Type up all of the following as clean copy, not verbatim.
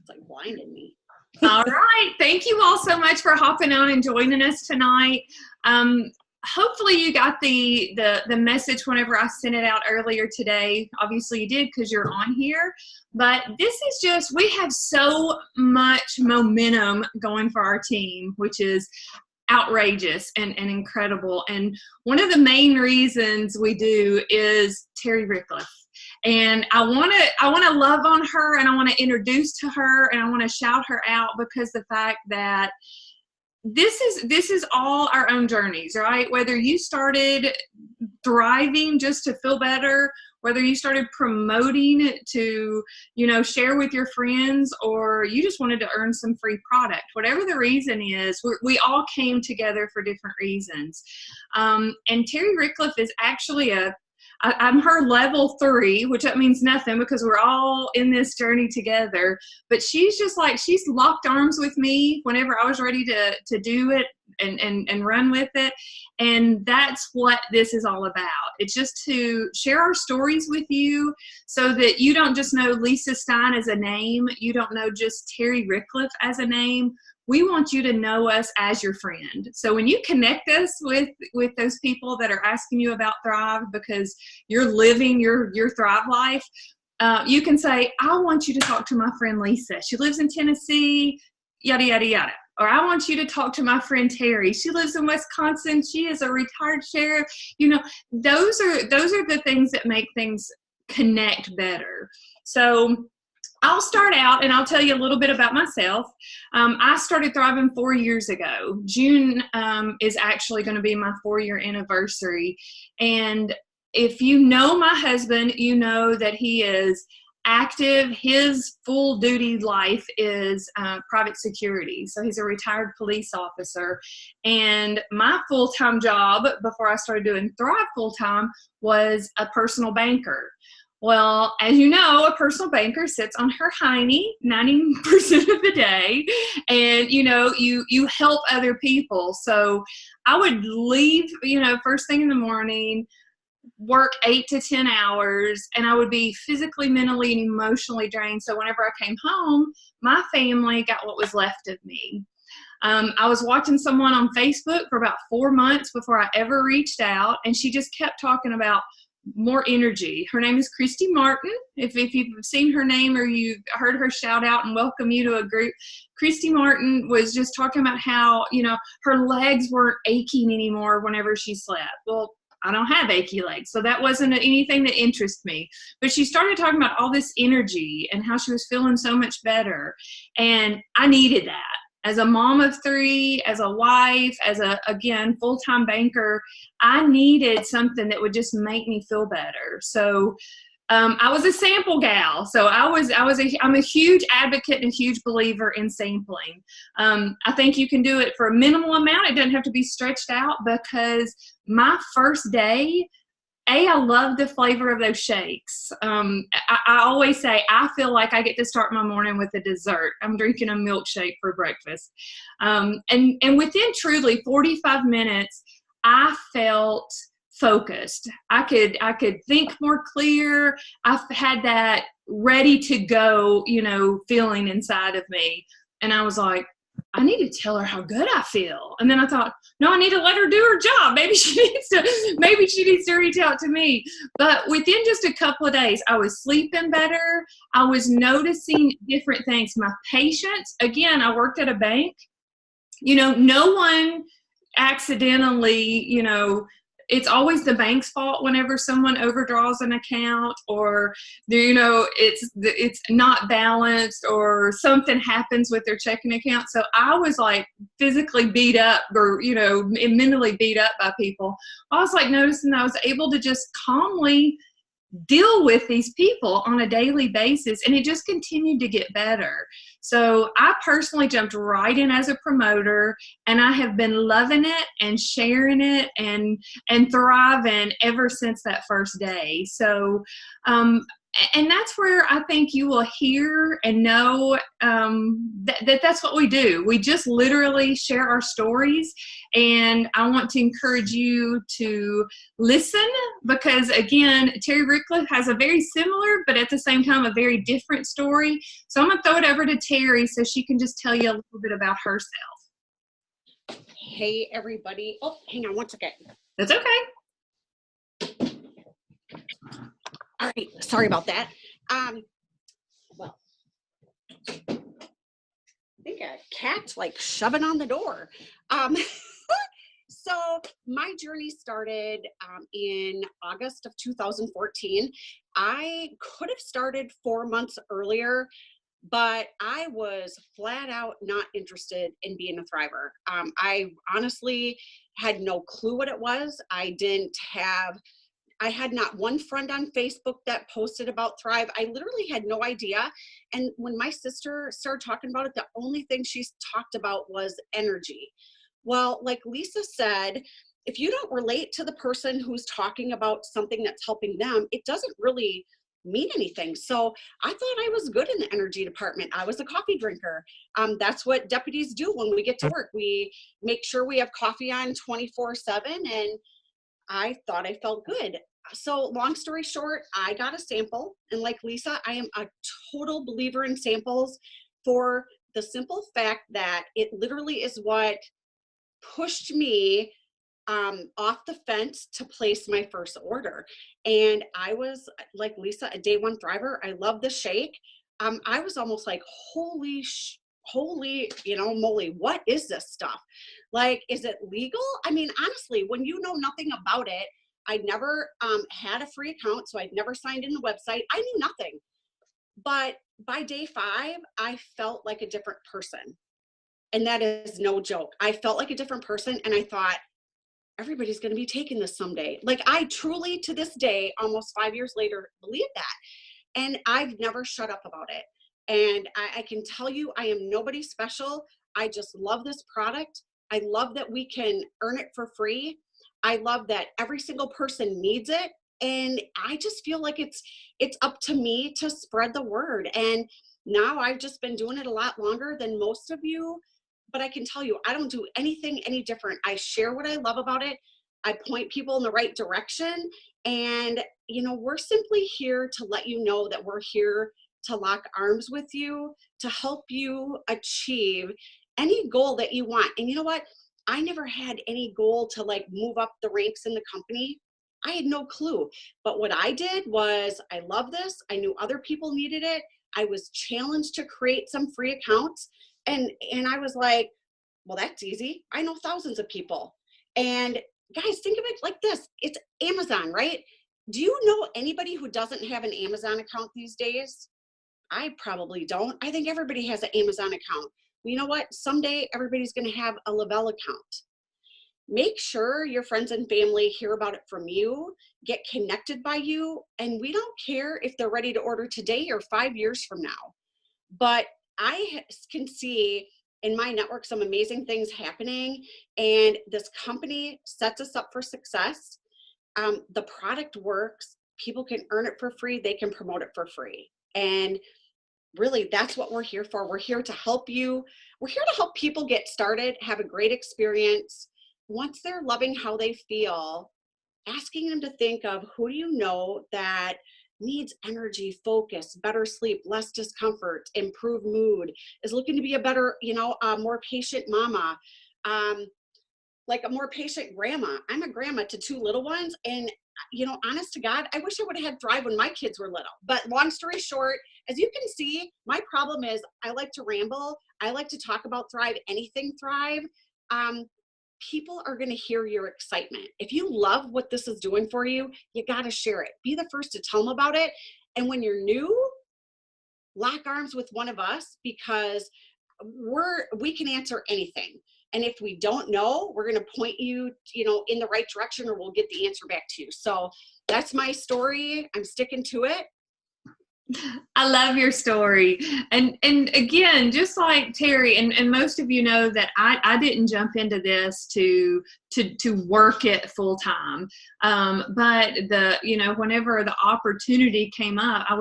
It's like blinding me. All right. Thank you all so much for hopping on and joining us tonight. Hopefully you got the message whenever I sent it out earlier today. Obviously you did because you're on here. But this is just, we have so much momentum going for our team, which is outrageous and incredible. And one of the main reasons we do is Teri Rickleff. And I want to love on her, and I want to introduce to her, and I want to shout her out, because the fact that this is all our own journeys, right? Whether you started thriving just to feel better, whether you started promoting to, share with your friends, or you just wanted to earn some free product, whatever the reason is, we all came together for different reasons. And Teri Rickleff is actually I'm her level 3, which that means nothing because we're all in this journey together. But she's just like, she's locked arms with me whenever I was ready to do it and run with it. And that's what this is all about. It's just to share our stories with you so that you don't just know Lisa Stein as a name. You don't know just Teri Rickleff as a name. We want you to know us as your friend. So when you connect us with those people that are asking you about Thrive because you're living your Thrive life, you can say, I want you to talk to my friend Lisa. She lives in Tennessee, yada, yada, yada. Or I want you to talk to my friend Teri. She lives in Wisconsin. She is a retired sheriff. Those are the things that make things connect better. So I'll start out and I'll tell you a little bit about myself. I started Thriving 4 years ago. June is actually going to be my 4-year anniversary. And if you know my husband, you know that he is active. His full duty life is private security. So he's a retired police officer. And my full-time job before I started doing Thrive full-time was a personal banker. Well, as you know, a personal banker sits on her hiney 90% of the day, and, you help other people. So I would leave, first thing in the morning, work 8 to 10 hours, and I would be physically, mentally, and emotionally drained. So whenever I came home, my family got what was left of me. I was watching someone on Facebook for about 4 months before I ever reached out, and she just kept talking about more energy. Her name is Christy Martin. If you've seen her name or you've heard her shout out and welcome you to a group, Christy Martin was just talking about how, her legs weren't aching anymore whenever she slept. Well, I don't have achy legs, so that wasn't anything that interested me. But she started talking about all this energy and how she was feeling so much better. And I needed that. As a mom of 3, as a wife, as again, full-time banker, I needed something that would just make me feel better. So I was a sample gal. So I'm a huge advocate and a huge believer in sampling. I think you can do it for a minimal amount. It doesn't have to be stretched out, because my first day, I love the flavor of those shakes. I always say I feel like I get to start my morning with a dessert. I'm drinking a milkshake for breakfast. And within truly 45 minutes, I felt focused. I could think more clear. I've had that ready to go, feeling inside of me. And I was like, I need to tell her how good I feel. And then I thought, no, I need to let her do her job. Maybe she needs to reach out to me. But within just a couple of days, I was sleeping better. I was noticing different things. My patience, again, I worked at a bank. No one accidentally, it's always the bank's fault whenever someone overdraws an account, or it's not balanced, or something happens with their checking account. So I was like physically beat up, or mentally beat up by people. I was like noticing I was able to just calmly deal with these people on a daily basis, and it just continued to get better. So I personally jumped right in as a promoter, and I have been loving it and sharing it and thriving ever since that first day. So And that's where I think you will hear and know that's what we do. We just literally share our stories. And I want to encourage you to listen because, again, Teri Rickleff has a very similar, but at the same time, a very different story. So I'm going to throw it over to Teri so she can just tell you a little bit about herself. Hey, everybody. Oh, hang on one second. That's okay. All right, sorry about that. Well, I think a cat's like shoving on the door. So my journey started in August of 2014. I could have started 4 months earlier, but I was flat out not interested in being a thriver. I honestly had no clue what it was. I had not one friend on Facebook that posted about Thrive. I literally had no idea. And when my sister started talking about it, the only thing she talked about was energy. Well, like Lisa said, if you don't relate to the person who's talking about something that's helping them, it doesn't really mean anything. So I thought I was good in the energy department. I was a coffee drinker. That's what deputies do when we get to work. We make sure we have coffee on 24/7, and I thought I felt good. So long story short, I got a sample. And like Lisa, I am a total believer in samples for the simple fact that it literally is what pushed me off the fence to place my first order. And I was, like Lisa, a day one thriver. I love the shake. I was almost like, holy, moly, what is this stuff? Like, is it legal? I mean, honestly, when you know nothing about it, I'd never had a free account, so I'd never signed in the website. I knew nothing. But by day 5, I felt like a different person. And that is no joke. I felt like a different person, and I thought, everybody's going to be taking this someday. Like, I truly, to this day, almost 5 years later, believe that. And I've never shut up about it. And I can tell you, I am nobody special. I just love this product. I love that we can earn it for free. I love that every single person needs it. And I just feel like it's up to me to spread the word. And now I've just been doing it a lot longer than most of you. But I can tell you, I don't do anything any different. I share what I love about it. I point people in the right direction. And, we're simply here to let you know that we're here to lock arms with you, to help you achieve any goal that you want. And you know what? I never had any goal to like move up the ranks in the company. I had no clue. But what I did was, I love this. I knew other people needed it. I was challenged to create some free accounts. And I was like, well, that's easy. I know thousands of people. And guys, think of it like this. It's Amazon, right? Do you know anybody who doesn't have an Amazon account these days? I probably don't. I think everybody has an Amazon account. You know what? Someday everybody's going to have a Lavelle account. Make sure your friends and family hear about it from you, get connected by you, and we don't care if they're ready to order today or 5 years from now. But I can see in my network some amazing things happening, and this company sets us up for success. The product works. People can earn it for free. They can promote it for free. And really, that's what we're here for. We're here to help you. We're here to help people get started, have a great experience. Once they're loving how they feel, asking them to think of who do you know that needs energy, focus, better sleep, less discomfort, improved mood, is looking to be a better, more patient mama, like a more patient grandma. I'm a grandma to 2 little ones. And, honest to God, I wish I would have had Thrive when my kids were little. But long story short, as you can see, my problem is I like to ramble. I like to talk about Thrive, anything Thrive. People are going to hear your excitement. If you love what this is doing for you, you got to share it. Be the first to tell them about it. And when you're new, lock arms with one of us, because we can answer anything. And if we don't know, we're going to point you, in the right direction, or we'll get the answer back to you. So that's my story. I'm sticking to it. I love your story. And again, just like Teri, and most of you know that I didn't jump into this to work it full time. But whenever the opportunity came up, I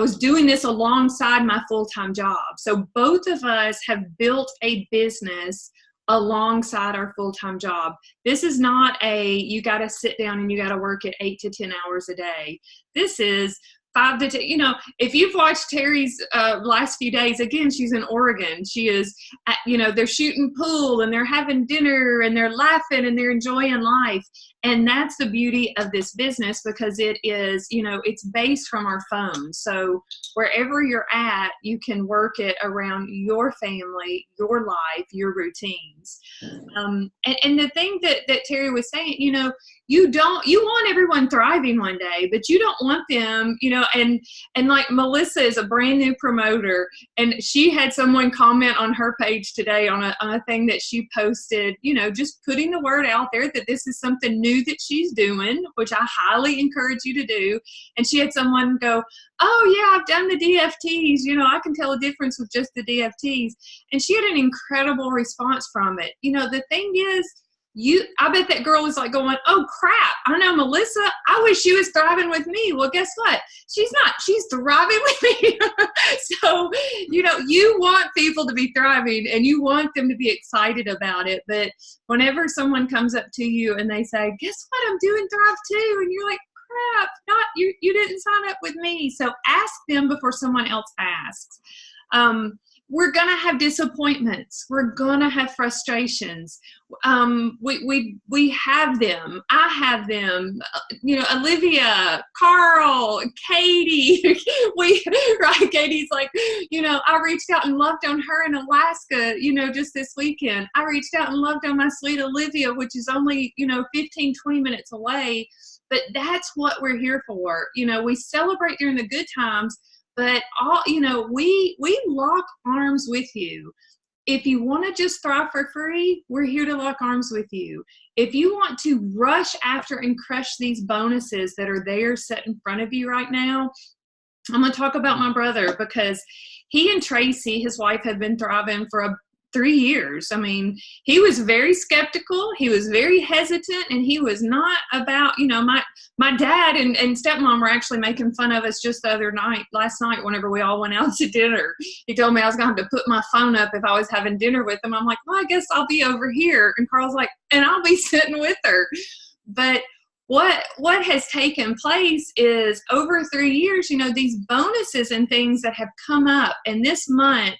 was doing this alongside my full-time job. So both of us have built a business alongside our full-time job. This is not you got to sit down and you got to work it 8 to 10 hours a day. This is 5 to 10, if you've watched Teri's last few days, again, she's in Oregon. She is, they're shooting pool and they're having dinner and they're laughing and they're enjoying life. And that's the beauty of this business, because it is, it's based from our phones. So wherever you're at, you can work it around your family, your life, your routines. And the thing that Teri was saying, you want everyone thriving one day, but you don't want them, and like Melissa is a brand new promoter, and she had someone comment on her page today on a thing that she posted, just putting the word out there that this is something new that she's doing, which I highly encourage you to do. And she had someone go, oh yeah, I've done the DFTs, I can tell a difference with just the DFTs. And she had an incredible response from it. The thing is, I bet that girl was like going, oh crap, I know Melissa, I wish she was thriving with me. Well, guess what? She's not. She's thriving with me. So, you want people to be thriving and you want them to be excited about it. But whenever someone comes up to you and they say, guess what? I'm doing Thrive too. And you're like, crap, not you didn't sign up with me. So ask them before someone else asks. We're going to have disappointments. We're going to have frustrations. We have them. I have them. Olivia, Carl, Katie. Right? Katie's like, I reached out and loved on her in Alaska, just this weekend. I reached out and loved on my sweet Olivia, which is only, 15, 20 minutes away. But that's what we're here for. We celebrate during the good times. But we lock arms with you. If you want to just thrive for free, we're here to lock arms with you. If you want to rush after and crush these bonuses that are there set in front of you right now, I'm going to talk about my brother, because he and Tracy, his wife, have been thriving for 3 years. I mean, he was very skeptical. He was very hesitant, and he was not about, my dad and stepmom were actually making fun of us just last night, whenever we all went out to dinner. He told me I was going to have to put my phone up if I was having dinner with him. I'm like, well, I guess I'll be over here. And Carl's like, and I'll be sitting with her. But what has taken place is over 3 years, these bonuses and things that have come up. And this month,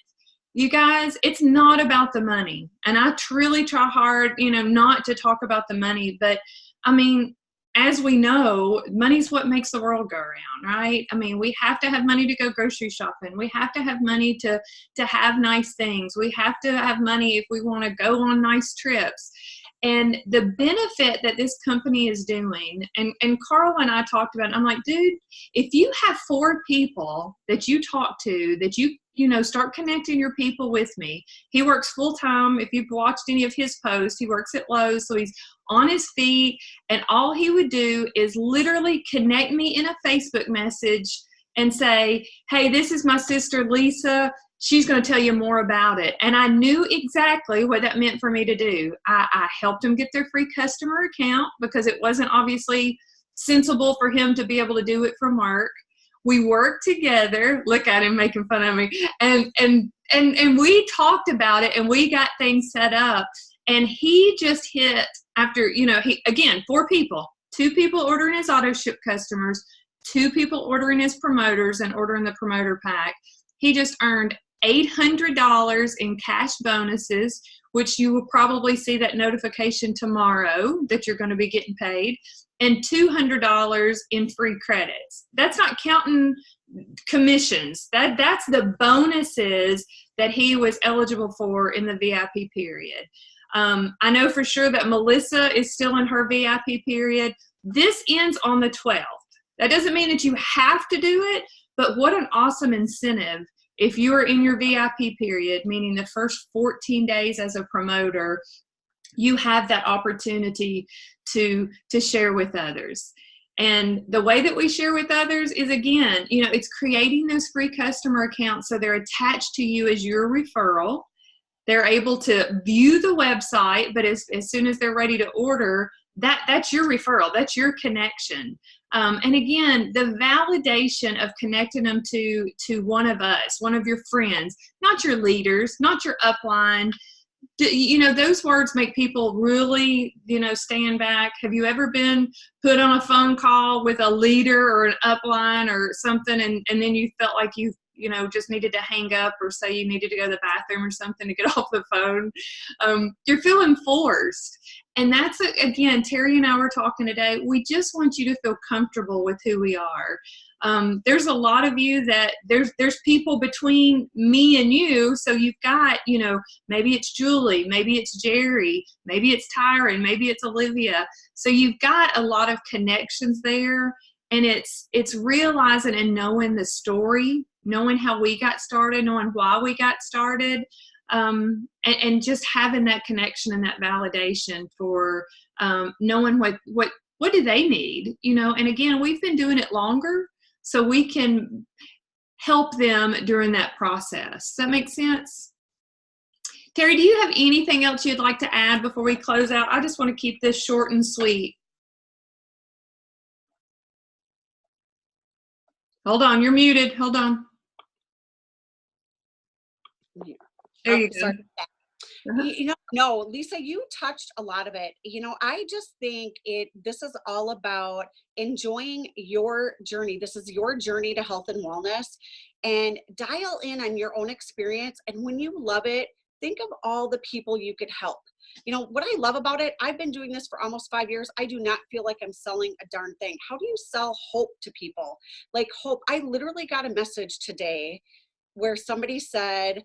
you guys, it's not about the money. And I truly try hard, not to talk about the money. But, I mean, as we know, money's what makes the world go around, right? I mean, we have to have money to go grocery shopping. We have to have money to have nice things. We have to have money if we want to go on nice trips. And the benefit that this company is doing, and Carl and I talked about it, I'm like, dude, if you have 4 people that you talk to, that you start connecting your people with me. He works full time. If you've watched any of his posts, he works at Lowe's, so he's on his feet, and all he would do is literally connect me in a Facebook message and say, hey, this is my sister Lisa. She's going to tell you more about it. And I knew exactly what that meant for me to do. I helped him get their free customer account, because it wasn't obviously sensible for him to be able to do it from work. We worked together. Look at him making fun of me. And we talked about it, and we got things set up. And he just hit after, 4 people, 2 people ordering his auto ship customers, 2 people ordering his promoters and ordering the promoter pack. He just earned $800 in cash bonuses, which you will probably see that notification tomorrow that you're going to be getting paid, and $200 in free credits. That's not counting commissions. That's the bonuses that he was eligible for in the VIP period. I know for sure that Melissa is still in her VIP period. This ends on the 12th. That doesn't mean that you have to do it, but what an awesome incentive if you are in your VIP period, meaning the first 14 days as a promoter, you have that opportunity to share with others. And the way that we share with others is, again, it's creating those free customer accounts so they're attached to you as your referral. They're able to view the website, but as soon as they're ready to order, that's your referral. That's your connection. And again, the validation of connecting them to one of us, one of your friends, not your leaders, not your upline. Those words make people really, stand back. Have you ever been put on a phone call with a leader or an upline or something, and then you felt like you just needed to hang up, or say you needed to go to the bathroom or something to get off the phone? You're feeling forced. And that's, again, Teri and I were talking today. We just want you to feel comfortable with who we are. There's a lot of you that there's people between me and you. So you've got, maybe it's Julie, maybe it's Jerry, maybe it's Tyron, maybe it's Olivia. So you've got a lot of connections there. And it's realizing and knowing the story, knowing how we got started, knowing why we got started, and just having that connection and that validation for knowing what do they need, and again, we've been doing it longer, so we can help them during that process. Does that make sense? Teri, do you have anything else you'd like to add before we close out? I just want to keep this short and sweet. Hold on, you're muted. Hold on. There you go. Sorry. No, Lisa, you touched a lot of it. I just think this is all about enjoying your journey. This is your journey to health and wellness, and dial in on your own experience. And when you love it, think of all the people you could help. What I love about it, I've been doing this for almost 5 years. I do not feel like I'm selling a darn thing. How do you sell hope to people? Like hope. I literally got a message today where somebody said,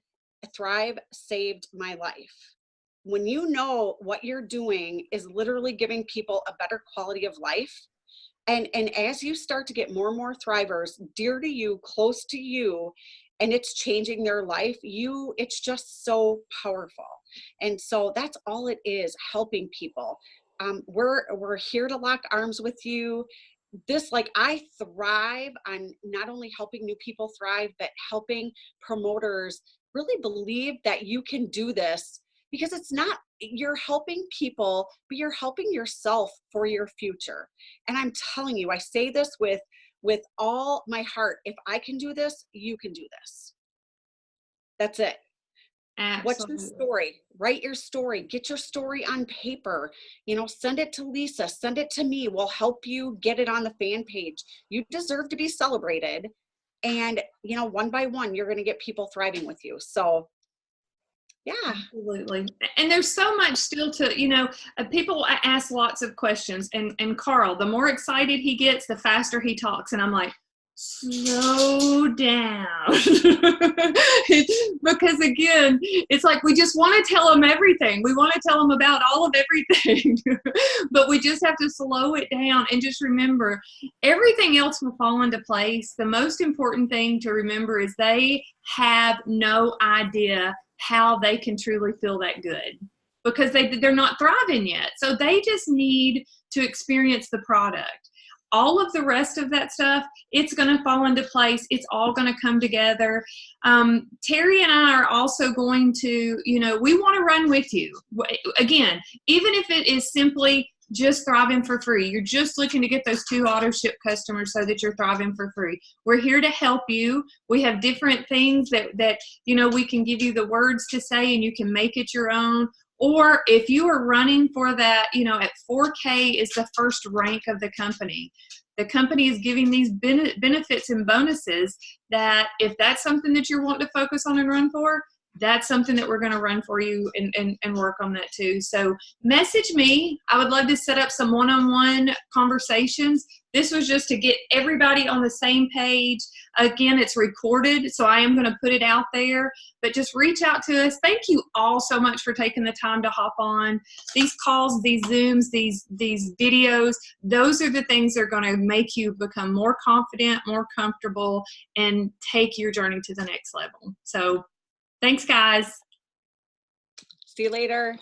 Thrive saved my life. When you know what you're doing is literally giving people a better quality of life, and as you start to get more and more Thrivers dear to you, close to you, and it's changing their life, it's just so powerful. And so that's all it is, helping people. We're here to lock arms with you. I thrive on not only helping new people thrive, but helping promoters really believe that you can do this, because you're helping people, but you're helping yourself for your future. And I'm telling you, I say this with all my heart. If I can do this, you can do this. That's it. Absolutely. What's your story? Write your story. Get your story on paper. Send it to Lisa. Send it to me. We'll help you get it on the fan page. You deserve to be celebrated. And, one by one, you're going to get people thriving with you. So, yeah. Absolutely. And there's so much still to, people ask lots of questions. And Carl, the more excited he gets, the faster he talks. And I'm like, slow down. Because again, it's like we just want to tell them everything. We want to tell them about all of everything. But we just have to slow it down and just remember everything else will fall into place. The most important thing to remember is they have no idea how they can truly feel that good, because they're not thriving yet. So they just need to experience the product. All of the rest of that stuff, it's going to fall into place. It's all going to come together. Teri and I are also going to, we want to run with you. Again, even if it is simply just thriving for free, you're just looking to get those 2 auto ship customers so that you're thriving for free. We're here to help you. We have different things that we can give you the words to say and you can make it your own. Or if you are running for that, at 4K is the first rank of the company. The company is giving these benefits and bonuses that if that's something that you're wanting to focus on and run for, that's something that we're going to run for you and work on that too. So message me. I would love to set up some one-on-one conversations. This was just to get everybody on the same page. Again, it's recorded, so I am going to put it out there, but just reach out to us. Thank you all so much for taking the time to hop on. These calls, these Zooms, these videos, those are the things that are going to make you become more confident, more comfortable, and take your journey to the next level. So thanks, guys. See you later.